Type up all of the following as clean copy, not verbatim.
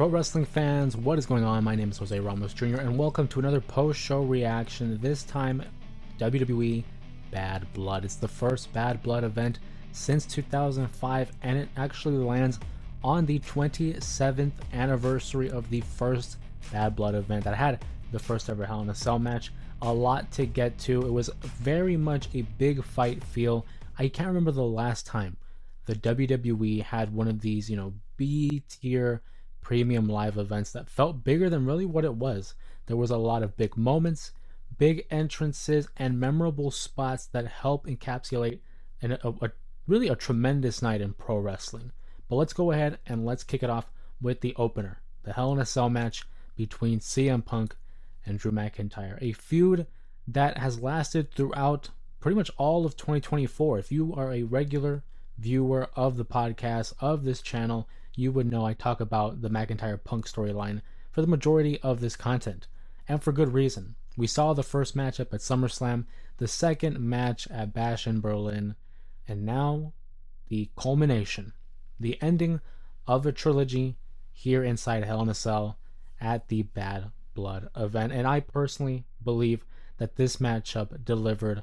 Pro wrestling fans, what is going on? My name is Jose Ramos Jr. and welcome to another post-show reaction. This time, WWE Bad Blood. It's the first Bad Blood event since 2005, and it actually lands on the 27th anniversary of the first Bad Blood event that had the first ever Hell in a Cell match. A lot to get to. It was very much a big fight feel. I can't remember the last time the WWE had one of these, B-tier premium live events that felt bigger than really what it was. There was a lot of big moments, big entrances, and memorable spots that help encapsulate really a tremendous night in pro wrestling. But let's go ahead and let's kick it off with the opener, the Hell in a Cell match between CM Punk and Drew McIntyre, a feud that has lasted throughout pretty much all of 2024. If you are a regular viewer of the podcast, of this channel, you would know I talk about the McIntyre Punk storyline for the majority of this content, and for good reason. We saw the first matchup at SummerSlam, the second match at Bash in Berlin, and now the culmination, the ending of a trilogy here inside Hell in a Cell at the Bad Blood event. And I personally believe that this matchup delivered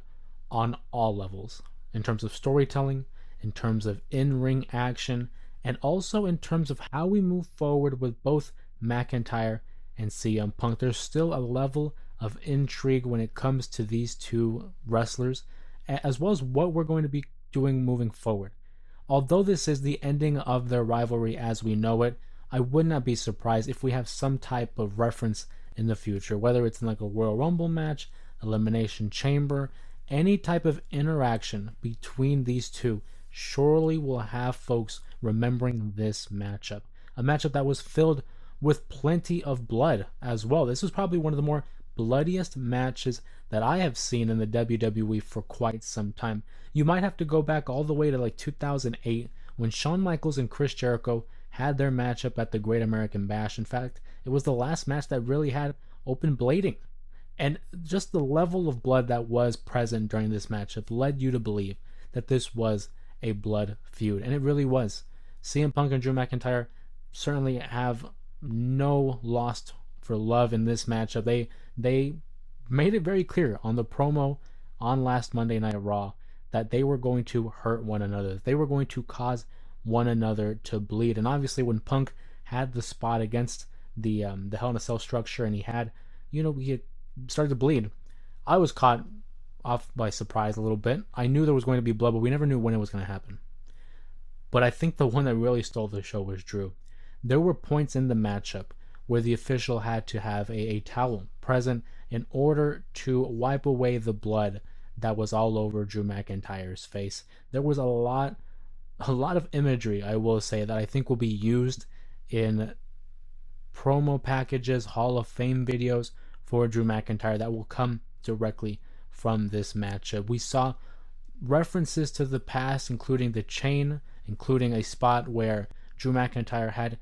on all levels, in terms of storytelling, in terms of in-ring action, and also in terms of how we move forward with both McIntyre and CM Punk. There's still a level of intrigue when it comes to these two wrestlers, as well as what we're going to be doing moving forward. Although this is the ending of their rivalry as we know it, I would not be surprised if we have some type of reference in the future, whether it's in like a Royal Rumble match, Elimination Chamber, any type of interaction between these two surely will have folks remembering this matchup. A matchup that was filled with plenty of blood as well. This was probably one of the more bloodiest matches that I have seen in the WWE for quite some time. You might have to go back all the way to like 2008 when Shawn Michaels and Chris Jericho had their matchup at the Great American Bash. In fact, it was the last match that really had open blading. And just the level of blood that was present during this matchup led you to believe that this was a blood feud. And it really was. CM Punk and Drew McIntyre certainly have no lost for love in this matchup. They made it very clear on the promo on last Monday Night Raw that they were going to hurt one another. They were going to cause one another to bleed. And obviously when Punk had the spot against the Hell in a Cell structure and he had started to bleed, I was caught off by surprise a little bit. I knew there was going to be blood, but we never knew when it was going to happen. But I think the one that really stole the show was Drew. There were points in the matchup where the official had to have a towel present in order to wipe away the blood that was all over Drew McIntyre's face. There was a lot of imagery, I will say, that I think will be used in promo packages, Hall of Fame videos for Drew McIntyre that will come directly from this matchup. We saw references to the past, including the chain, including a spot where Drew McIntyre had,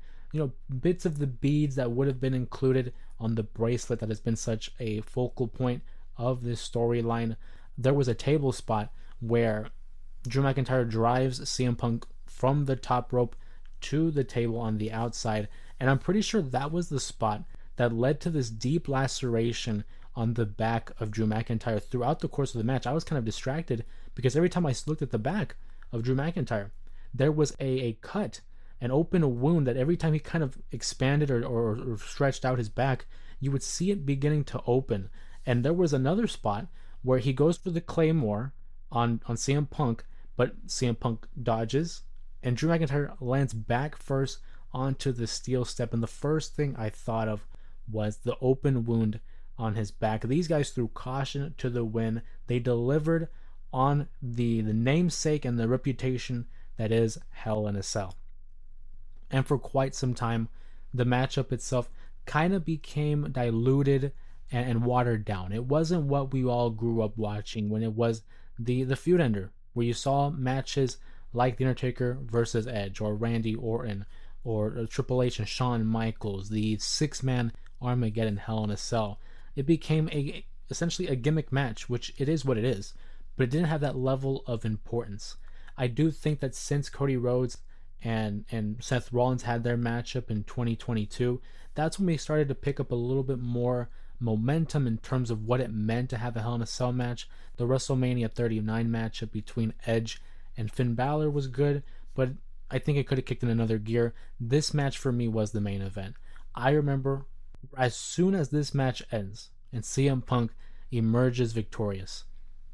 bits of the beads that would have been included on the bracelet that has been such a focal point of this storyline. There was a table spot where Drew McIntyre drives CM Punk from the top rope to the table on the outside, and I'm pretty sure that was the spot that led to this deep laceration on the back of Drew McIntyre throughout the course of the match. I was kind of distracted because every time I looked at the back of Drew McIntyre, there was a cut, an open wound that every time he kind of expanded or stretched out his back, you would see it beginning to open. And there was another spot where he goes for the Claymore on CM Punk, but CM Punk dodges, and Drew McIntyre lands back first onto the steel step. And the first thing I thought of was the open wound on his back. These guys threw caution to the wind. They delivered on the namesake and the reputation that is Hell in a Cell. And for quite some time, the matchup itself kind of became diluted and watered down. It wasn't what we all grew up watching when it was the feud ender, where you saw matches like The Undertaker versus Edge, or Randy Orton, or Triple H and Shawn Michaels, the six-man Armageddon Hell in a Cell. It became essentially a gimmick match, which it is what it is, but it didn't have that level of importance. I do think that since Cody Rhodes and Seth Rollins had their matchup in 2022, that's when we started to pick up a little bit more momentum in terms of what it meant to have a Hell in a Cell match. The WrestleMania 39 matchup between Edge and Finn Balor was good, but I think it could have kicked in another gear. This match for me was the main event. I remember as soon as this match ends and CM Punk emerges victorious,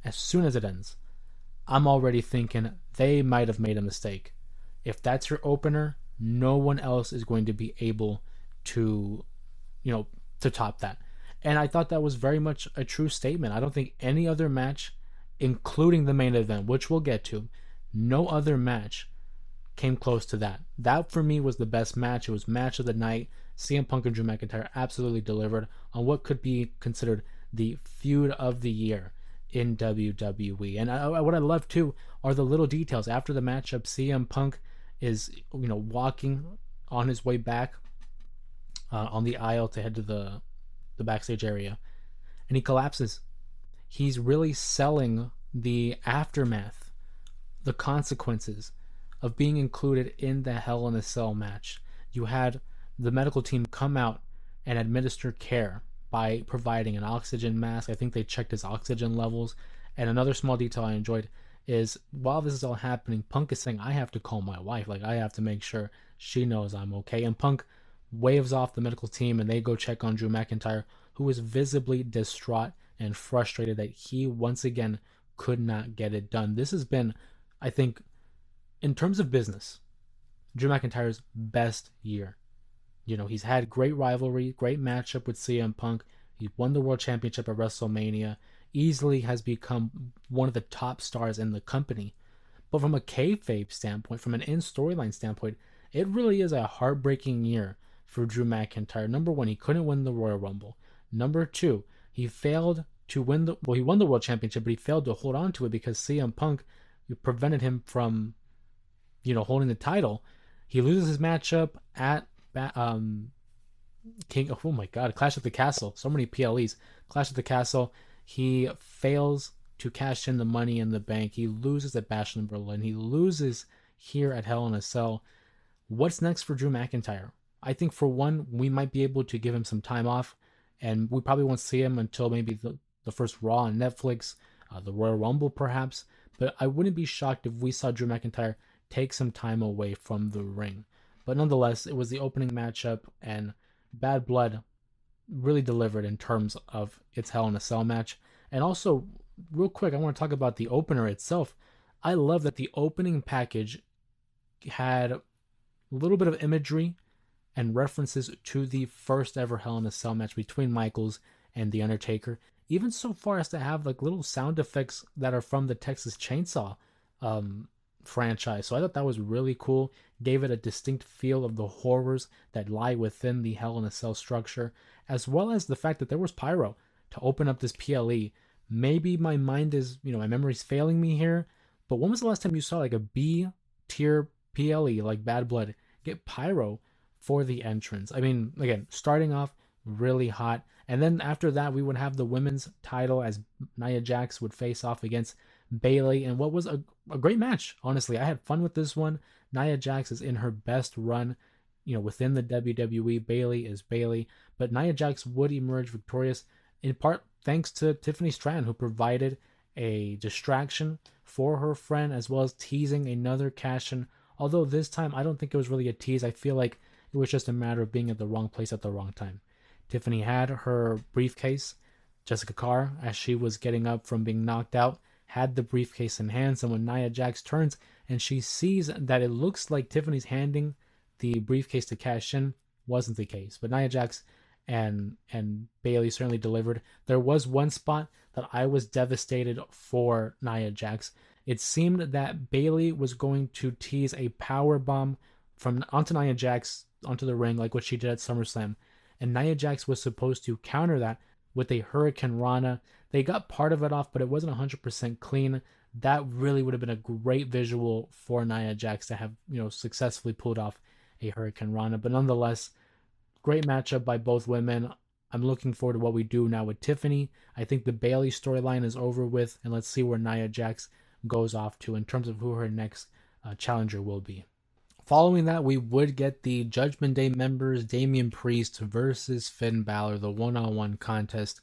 as soon as it ends, I'm already thinking they might have made a mistake. If that's your opener, no one else is going to be able to, to top that. And I thought that was very much a true statement. I don't think any other match, including the main event, which we'll get to, no other match came close to that. That for me was the best match. It was match of the night. CM Punk and Drew McIntyre absolutely delivered on what could be considered the feud of the year in WWE. And what I love too are the little details. After the matchup, CM Punk is walking on his way back on the aisle to head to the backstage area, and he collapses. He's really selling the aftermath, the consequences of being included in the Hell in a Cell match. You had the medical team come out and administer care by providing an oxygen mask. I think they checked his oxygen levels. And another small detail I enjoyed is while this is all happening, Punk is saying, I have to call my wife. Like, I have to make sure she knows I'm okay. And Punk waves off the medical team and they go check on Drew McIntyre, who is visibly distraught and frustrated that he once again could not get it done. This has been, I think, in terms of business, Drew McIntyre's best year. He's had great rivalry, great matchup with CM Punk. He won the World Championship at WrestleMania. Easily has become one of the top stars in the company. But from a kayfabe standpoint, from an in-storyline standpoint, it really is a heartbreaking year for Drew McIntyre. Number one, he couldn't win the Royal Rumble. Number two, he failed to win he won the World Championship, but he failed to hold on to it because CM Punk prevented him from, holding the title. He loses his matchup at King. Oh my God, Clash at the Castle. So many PLEs. Clash at the Castle. He fails to cash in the Money in the Bank. He loses at Bash in Berlin. He loses here at Hell in a Cell. What's next for Drew McIntyre? I think for one, we might be able to give him some time off, and we probably won't see him until maybe the first Raw on Netflix, the Royal Rumble perhaps. But I wouldn't be shocked if we saw Drew McIntyre take some time away from the ring. But nonetheless, it was the opening matchup, and Bad Blood really delivered in terms of its Hell in a Cell match. And also, real quick, I want to talk about the opener itself. I love that the opening package had a little bit of imagery and references to the first ever Hell in a Cell match between Michaels and The Undertaker, even so far as to have like little sound effects that are from the Texas Chainsaw franchise. So I thought that was really cool. Gave it a distinct feel of the horrors that lie within the Hell in a Cell structure, as well as the fact that there was pyro to open up this PLE. Maybe my mind is, my memory's failing me here, but when was the last time you saw like a B tier PLE like Bad Blood get pyro for the entrance? I mean, again, starting off really hot, and then after that we would have the women's title as Nia Jax would face off against Bayley, and what was a great match. Honestly, I had fun with this one. Nia Jax is in her best run, within the WWE. Bayley is Bayley, but Nia Jax would emerge victorious in part thanks to Tiffany Stratton, who provided a distraction for her friend as well as teasing another cash in. Although this time I don't think it was really a tease. I feel like it was just a matter of being at the wrong place at the wrong time. Tiffany had her briefcase. Jessica Carr, as she was getting up from being knocked out, had the briefcase in hand. And when Nia Jax turns and she sees that it looks like Tiffany's handing the briefcase to cash in, wasn't the case. But Nia Jax and Bayley certainly delivered. There was one spot that I was devastated for Nia Jax. It seemed that Bayley was going to tease a power bomb from onto Nia Jax onto the ring, like what she did at SummerSlam, and Nia Jax was supposed to counter that with a Hurricane Rana. They got part of it off, but it wasn't 100% clean. That really would have been a great visual for Nia Jax to have, successfully pulled off a Hurricane Rana. But nonetheless, great matchup by both women. I'm looking forward to what we do now with Tiffany. I think the Bayley storyline is over with, and let's see where Nia Jax goes off to in terms of who her next challenger will be. Following that, we would get the Judgment Day members, Damian Priest versus Finn Balor, the one-on-one contest.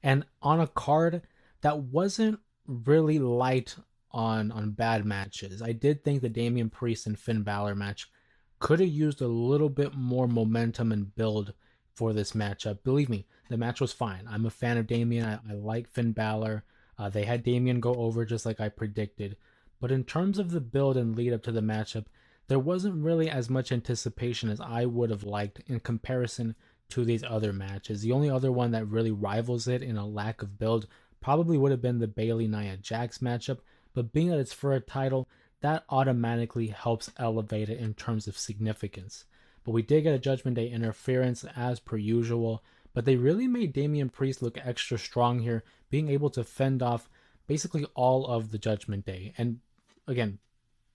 And on a card that wasn't really light on bad matches. I did think the Damian Priest and Finn Balor match could have used a little bit more momentum and build for this matchup. Believe me, the match was fine. I'm a fan of Damian. I like Finn Balor. They had Damian go over just like I predicted. But in terms of the build and lead up to the matchup, there wasn't really as much anticipation as I would have liked in comparison to these other matches. The only other one that really rivals it in a lack of build probably would have been the Bayley Nia Jax matchup, but being that it's for a title, that automatically helps elevate it in terms of significance. But we did get a Judgment Day interference as per usual, but they really made Damian Priest look extra strong here, being able to fend off basically all of the Judgment Day. And again,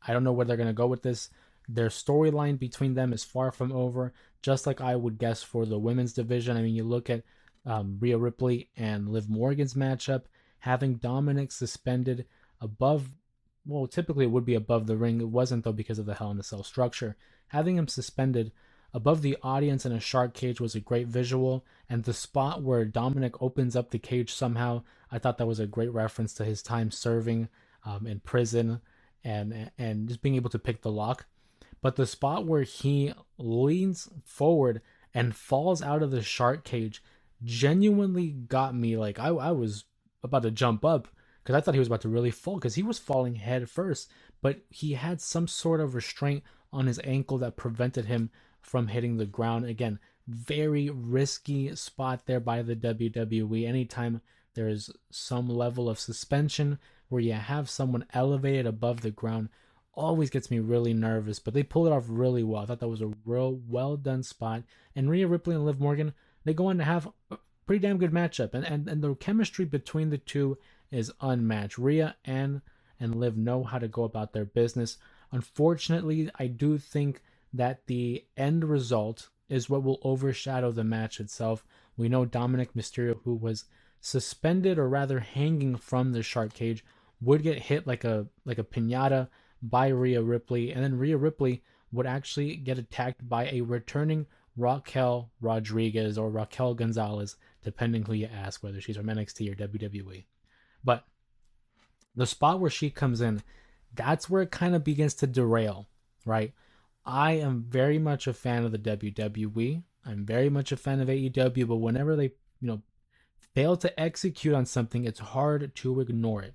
I don't know where they're going to go with this. Their storyline between them is far from over, just like I would guess for the women's division. I mean, you look at Rhea Ripley and Liv Morgan's matchup, having Dominic suspended above, well, typically it would be above the ring. It wasn't, though, because of the Hell in a Cell structure. Having him suspended above the audience in a shark cage was a great visual, and the spot where Dominic opens up the cage somehow, I thought that was a great reference to his time serving in prison and just being able to pick the lock. But the spot where he leans forward and falls out of the shark cage genuinely got me. Like I was about to jump up because I thought he was about to really fall because he was falling head first, but he had some sort of restraint on his ankle that prevented him from hitting the ground. Again, very risky spot there by the WWE. Anytime there's some level of suspension where you have someone elevated above the ground, always gets me really nervous, but they pulled it off really well. I thought that was a real well done spot. And Rhea Ripley and Liv Morgan, they go on to have a pretty damn good matchup. And the chemistry between the two is unmatched. Rhea and Liv know how to go about their business. Unfortunately, I do think that the end result is what will overshadow the match itself. We know Dominic Mysterio, who was suspended or rather hanging from the shark cage, would get hit like a pinata by Rhea Ripley, and then Rhea Ripley would actually get attacked by a returning Raquel Rodriguez or Raquel Gonzalez, depending who you ask, whether she's from NXT or WWE. But the spot where she comes in, that's where it kind of begins to derail, right? I am very much a fan of the WWE. I'm very much a fan of AEW, but whenever they, fail to execute on something, it's hard to ignore it.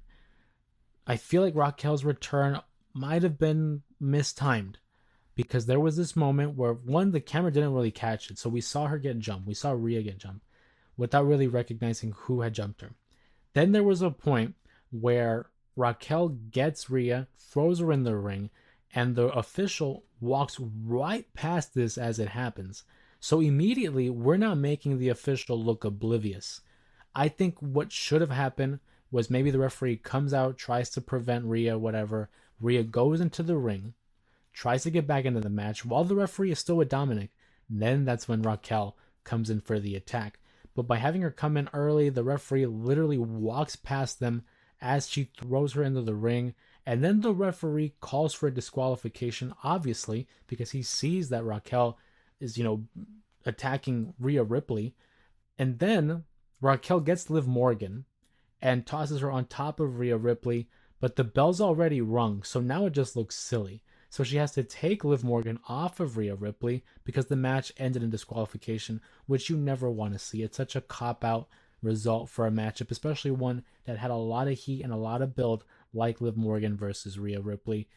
I feel like Raquel's return might have been mistimed because there was this moment where one, the camera didn't really catch it, so we saw her get jumped. We saw Rhea get jumped without really recognizing who had jumped her. Then there was a point where Raquel gets Rhea, throws her in the ring, and the official walks right past this as it happens. So immediately, we're not making the official look oblivious. I think what should have happened was maybe the referee comes out, tries to prevent Rhea, whatever. Rhea goes into the ring, tries to get back into the match while the referee is still with Dominic. Then that's when Raquel comes in for the attack. But by having her come in early, the referee literally walks past them as she throws her into the ring. And then the referee calls for a disqualification, obviously, because he sees that Raquel is, attacking Rhea Ripley. And then Raquel gets Liv Morgan and tosses her on top of Rhea Ripley, but the bell's already rung, so now it just looks silly. So she has to take Liv Morgan off of Rhea Ripley because the match ended in disqualification, which you never want to see. It's such a cop-out result for a matchup, especially one that had a lot of heat and a lot of build, like Liv Morgan versus Rhea Ripley.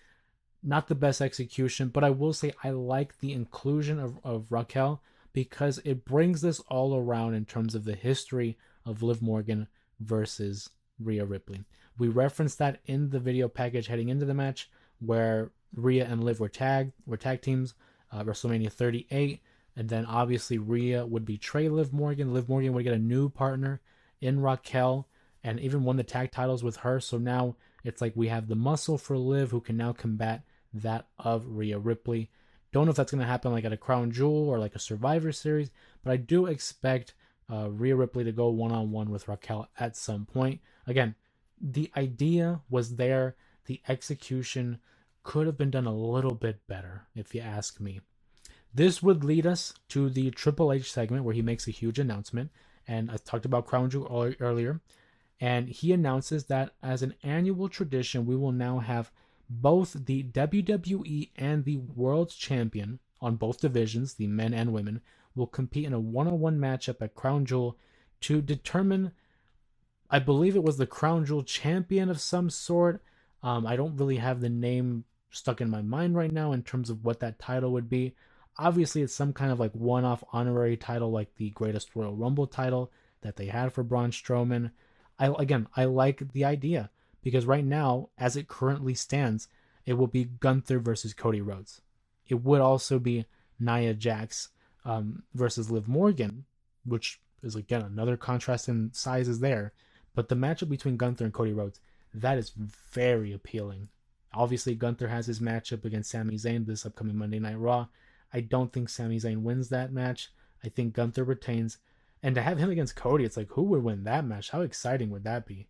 Not the best execution, but I will say I like the inclusion of Raquel because it brings this all around in terms of the history of Liv Morgan versus Rhea Ripley. We referenced that in the video package heading into the match where Rhea and Liv were tag teams, WrestleMania 38, and then obviously Rhea would betray Liv Morgan. Liv Morgan would get a new partner in Raquel and even won the tag titles with her. So now it's like we have the muscle for Liv who can now combat that of Rhea Ripley. Don't know if that's going to happen like at a Crown Jewel or like a Survivor Series, but I do expect Rhea Ripley to go one-on-one with Raquel at some point. Again, the idea was there. The execution could have been done a little bit better, if you ask me. This would lead us to the Triple H segment where he makes a huge announcement. And I talked about Crown Jewel earlier. And he announces that as an annual tradition, we will now have both the WWE and the World Champion on both divisions, the men and women, will compete in a one-on-one matchup at Crown Jewel to determine, I believe it was the Crown Jewel champion of some sort. I don't really have the name stuck in my mind right now in terms of what that title would be. Obviously, it's some kind of like one-off honorary title, like the Greatest Royal Rumble title that they had for Braun Strowman. I like the idea because right now, as it currently stands, it will be Gunther versus Cody Rhodes. It would also be Nia Jax versus Liv Morgan, which is again another contrast in sizes there. But the matchup between Gunther and Cody Rhodes, that is very appealing. Obviously, Gunther has his matchup against Sami Zayn this upcoming Monday Night Raw. I don't think Sami Zayn wins that match. I think Gunther retains. And to have him against Cody, it's like, who would win that match? How exciting would that be?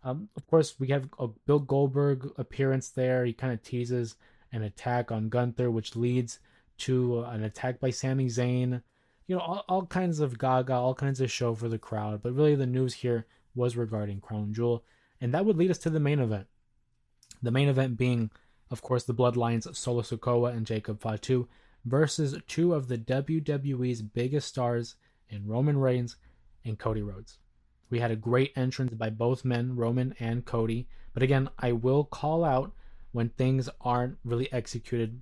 Of course, we have a Bill Goldberg appearance there. He kind of teases an attack on Gunther, which leads to an attack by Sami Zayn. You know, all kinds of gaga, all kinds of show for the crowd. But really, the news here was regarding Crown Jewel. And that would lead us to the main event. The main event being, of course, the Bloodlines Solo Sikoa and Jacob Fatu versus two of the WWE's biggest stars in Roman Reigns and Cody Rhodes. We had a great entrance by both men, Roman and Cody. But again, I will call out when things aren't really executed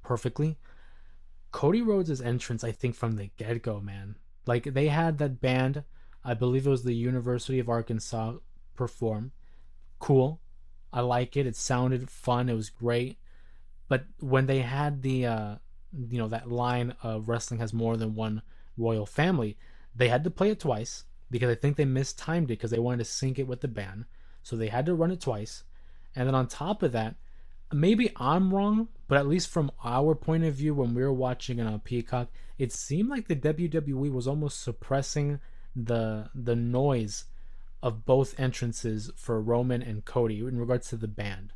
perfectly. Cody Rhodes' entrance, I think, from the get go, man. Like, they had that band, I believe it was the University of Arkansas, perform. Cool. I like it. It sounded fun. It was great. But when they had that line of wrestling has more than one royal family, they had to play it twice because I think they mistimed it because they wanted to sync it with the band. So they had to run it twice. And then on top of that, maybe I'm wrong, but at least from our point of view when we were watching it on Peacock, it seemed like the WWE was almost suppressing the noise of both entrances for Roman and Cody in regards to the band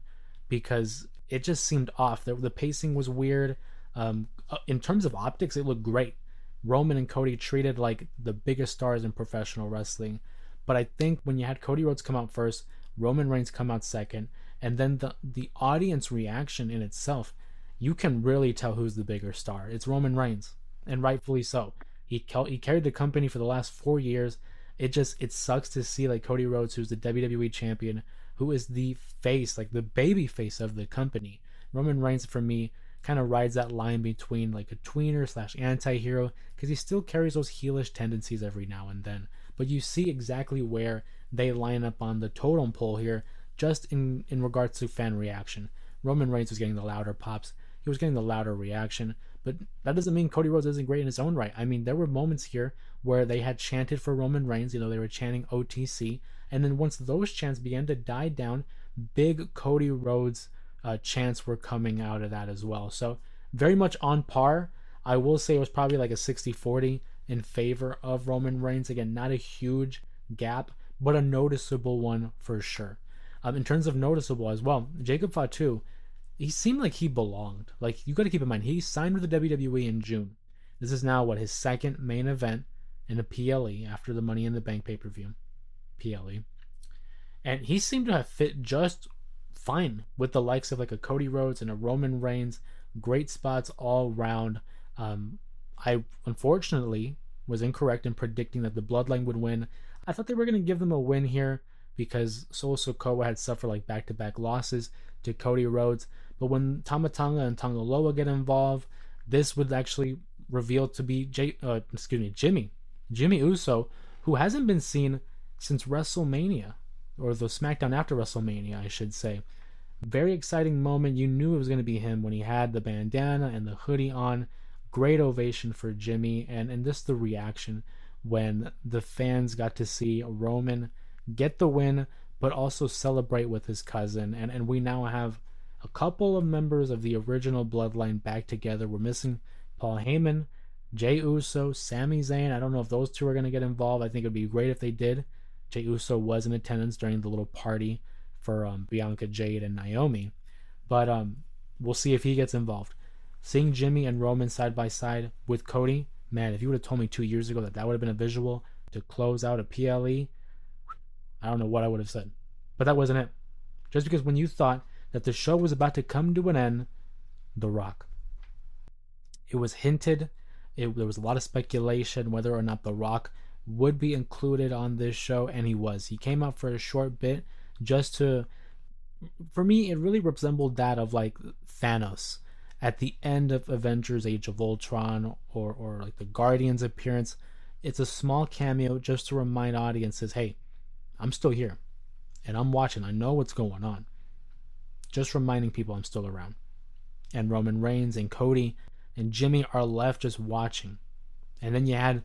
because it just seemed off. The pacing was weird. In terms of optics, it looked great. Roman and Cody treated like the biggest stars in professional wrestling. But I think when you had Cody Rhodes come out first, Roman Reigns come out second, and then the audience reaction in itself, you can really tell who's the bigger star. It's Roman Reigns, and rightfully so. He carried the company for the last 4 years. It sucks to see like Cody Rhodes, who's the WWE champion, who is the face, like the baby face of the company. Roman Reigns, for me, kind of rides that line between like a tweener slash anti-hero because he still carries those heelish tendencies every now and then. But you see exactly where they line up on the totem pole here, just in regards to fan reaction. Roman Reigns was getting the louder pops. He was getting the louder reaction. But that doesn't mean Cody Rhodes isn't great in his own right. I mean, there were moments here where they had chanted for Roman Reigns. They were chanting OTC. And then once those chants began to die down, big Cody Rhodes chants were coming out of that as well. So very much on par. I will say it was probably like a 60-40 in favor of Roman Reigns. Again, not a huge gap, but a noticeable one for sure. In terms of noticeable as well, Jacob Fatu, he seemed like he belonged. Like, you got to keep in mind, he signed with the WWE in June. This is now his second main event in a PLE after the Money in the Bank pay-per-view. PLE. And he seemed to have fit just fine with the likes of like a Cody Rhodes and a Roman Reigns. Great spots all round. I unfortunately was incorrect in predicting that the Bloodline would win. I thought they were going to give them a win here because Solo Sikoa had suffered like back-to-back losses to Cody Rhodes. But when Tama Tonga and Tonga Loa get involved, this would actually reveal to be Jimmy Uso, who hasn't been seen since WrestleMania, or the SmackDown after WrestleMania, I should say. Very exciting moment. You knew it was going to be him when he had the bandana and the hoodie on. Great ovation for Jimmy, and just the reaction when the fans got to see Roman get the win, but also celebrate with his cousin. And we now have a couple of members of the original Bloodline back together. We're missing Paul Heyman, Jey Uso, Sami Zayn. I don't know if those two are going to get involved. I think it would be great if they did. Jey Uso was in attendance during the little party for Bianca, Jade, and Naomi. But we'll see if he gets involved. Seeing Jimmy and Roman side by side with Cody, man, if you would have told me 2 years ago that that would have been a visual to close out a PLE, I don't know what I would have said. But that wasn't it. Just because when you thought that the show was about to come to an end, The Rock. It was hinted, there was a lot of speculation whether or not The Rock would be included on this show, and he was. He came out for a short bit just to, for me, it really resembled that of like Thanos at the end of Avengers Age of Ultron, or like the Guardians appearance. It's a small cameo just to remind audiences, hey, I'm still here and I'm watching. I know what's going on. Just reminding people I'm still around. And Roman Reigns and Cody and Jimmy are left just watching. And then you had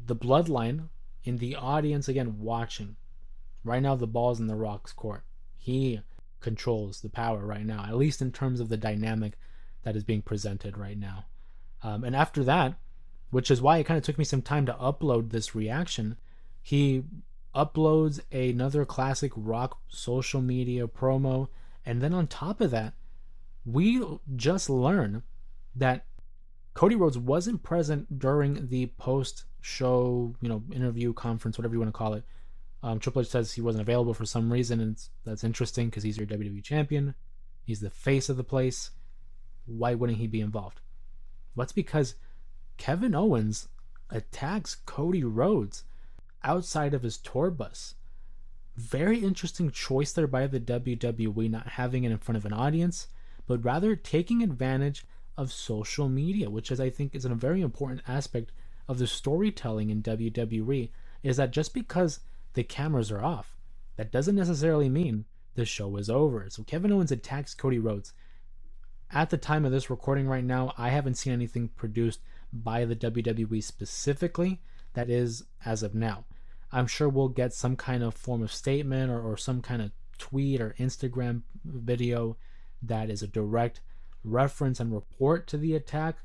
the Bloodline in the audience again watching. Right now the ball's in The Rock's court. He controls the power right now, at least in terms of the dynamic that is being presented right now. And after that, which is why it kind of took me some time to upload this reaction, he uploads another classic Rock social media promo. And then on top of that, we just learn that Cody Rhodes wasn't present during the post-show, interview, conference, whatever you want to call it. Triple H says he wasn't available for some reason, and that's interesting because he's your WWE champion. He's the face of the place. Why wouldn't he be involved? Well, that's because Kevin Owens attacks Cody Rhodes outside of his tour bus. Very interesting choice there by the WWE, not having it in front of an audience, but rather taking advantage of social media, which I think is a very important aspect of the storytelling in WWE, is that just because the cameras are off, that doesn't necessarily mean the show is over. So Kevin Owens attacks Cody Rhodes. At the time of this recording right now, I haven't seen anything produced by the WWE specifically. That is as of now. I'm sure we'll get some kind of form of statement or some kind of tweet or Instagram video that is a direct reference and report to the attack.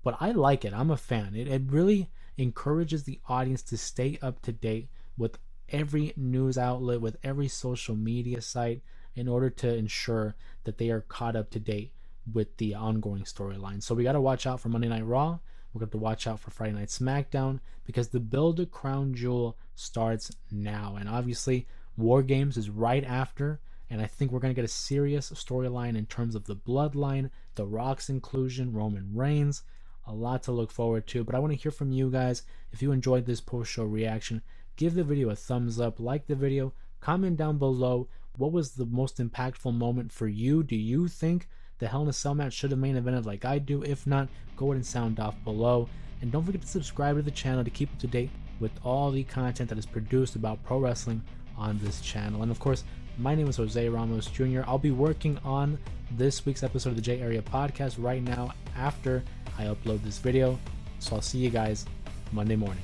But I like it. I'm a fan. It really encourages the audience to stay up to date with every news outlet, with every social media site, in order to ensure that they are caught up to date with the ongoing storyline. So we got to watch out for Monday Night Raw. We're going to watch out for Friday Night SmackDown, because the build to Crown Jewel starts now. And obviously, War Games is right after. And I think we're going to get a serious storyline in terms of the Bloodline, The Rock's inclusion, Roman Reigns. A lot to look forward to. But I want to hear from you guys. If you enjoyed this post-show reaction, give the video a thumbs up, like the video, comment down below what was the most impactful moment for you. Do you think the Hell in a Cell match should have main evented like I do? If not, go ahead and sound off below. And don't forget to subscribe to the channel to keep up to date with all the content that is produced about pro wrestling on this channel. And of course, my name is Jose Ramos Jr. I'll be working on this week's episode of the J Area Podcast right now after I upload this video. So I'll see you guys Monday morning.